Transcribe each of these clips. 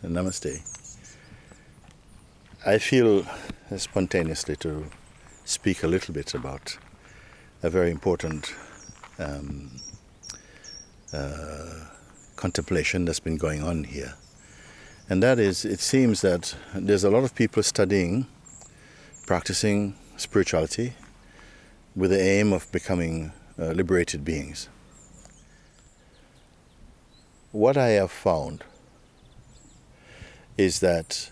Namaste. I feel spontaneously to speak a little bit about a very important contemplation that's been going on here. And that is, it seems that there's a lot of people studying, practicing spirituality with the aim of becoming liberated beings. What I have found is that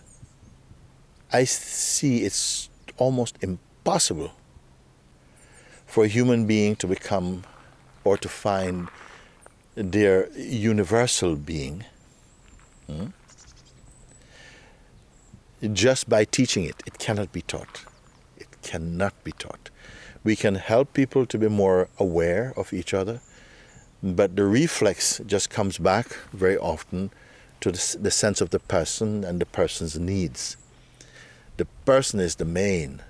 I see it's almost impossible for a human being to become or to find their universal being just by teaching it. It cannot be taught. It cannot be taught. We can help people to be more aware of each other, but the reflex just comes back very often to the sense of the person and the person's needs. The person is the main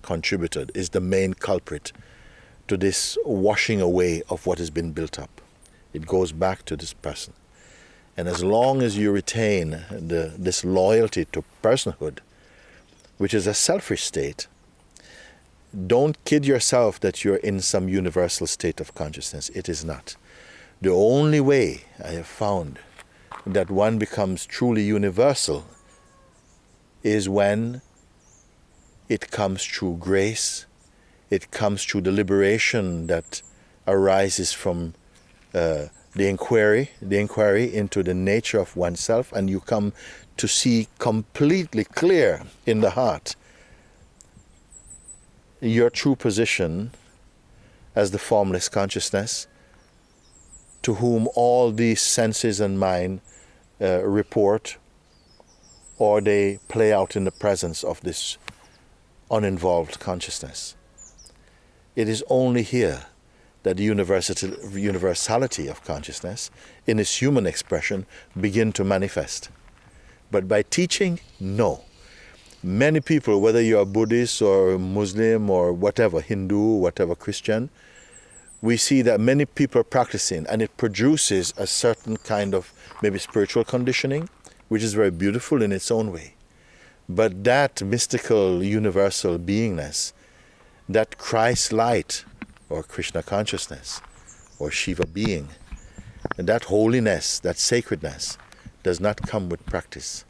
contributor, is the main culprit to this washing away of what has been built up. It goes back to this person. And as long as you retain this loyalty to personhood, which is a selfish state, don't kid yourself that you're in some universal state of consciousness. It is not. The only way I have found that one becomes truly universal is when it comes through grace, it comes through the liberation that arises from the inquiry into the nature of oneself, and you come to see completely clear in the heart your true position as the formless consciousness to whom all these senses and mind report, or they play out in the presence of this uninvolved consciousness. It is only here that the universality of consciousness in its human expression begin to manifest. But by teaching, no. Many people, whether you're Buddhist or Muslim or whatever, Hindu, whatever, Christian, we see that many people are practicing, and it produces a certain kind of maybe spiritual conditioning, which is very beautiful in its own way. But that mystical universal beingness, that Christ light, or Krishna consciousness, or Shiva being, and that holiness, that sacredness, does not come with practice.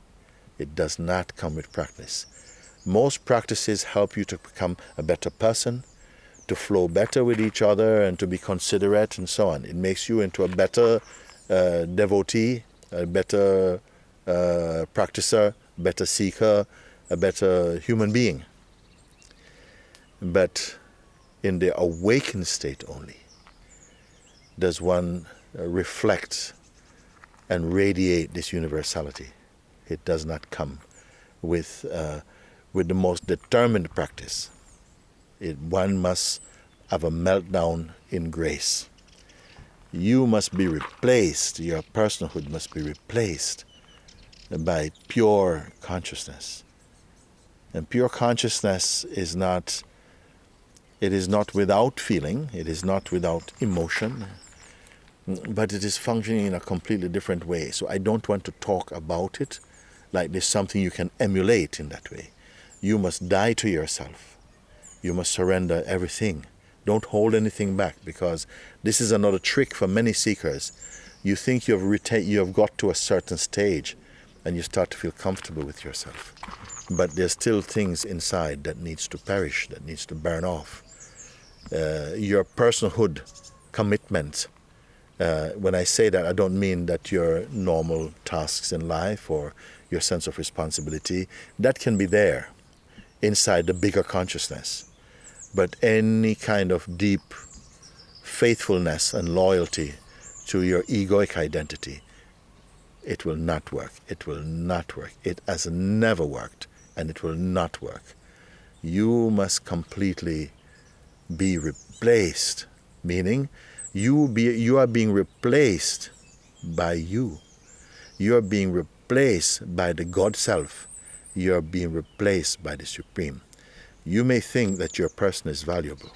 It does not come with practice. Most practices help you to become a better person, to flow better with each other, and to be considerate, and so on. It makes you into a better devotee, a better practicer, better seeker, a better human being. But in the awakened state only does one reflect and radiate this universality. It does not come with the most determined practice. One must have a meltdown in grace. You must be replaced, your personhood must be replaced by pure consciousness. And pure consciousness is not without feeling, it is not without emotion, but it is functioning in a completely different way. So I don't want to talk about it like there's something you can emulate in that way. You must die to yourself. You must surrender everything. Don't hold anything back, because this is another trick for many seekers. You think you have got to a certain stage and you start to feel comfortable with yourself. But there's still things inside that needs to perish, that needs to burn off. Your personhood commitment. When I say that, I don't mean that your normal tasks in life or your sense of responsibility, that can be there inside the bigger consciousness. But any kind of deep faithfulness and loyalty to your egoic identity, it will not work. It will not work. It has never worked, and it will not work. You must completely be replaced, meaning you are being replaced by you. You are being replaced by the God Self. You are being replaced by the Supreme. You may think that your person is valuable,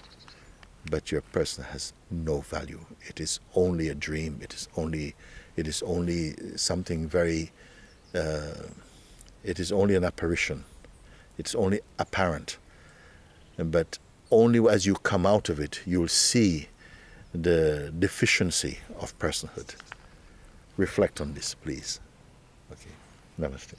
but your person has no value. It is only a dream. It is only something very It is only an apparition. It's only apparent. But only as you come out of it, you'll see the deficiency of personhood. Reflect on this, please. Okay. Namaste.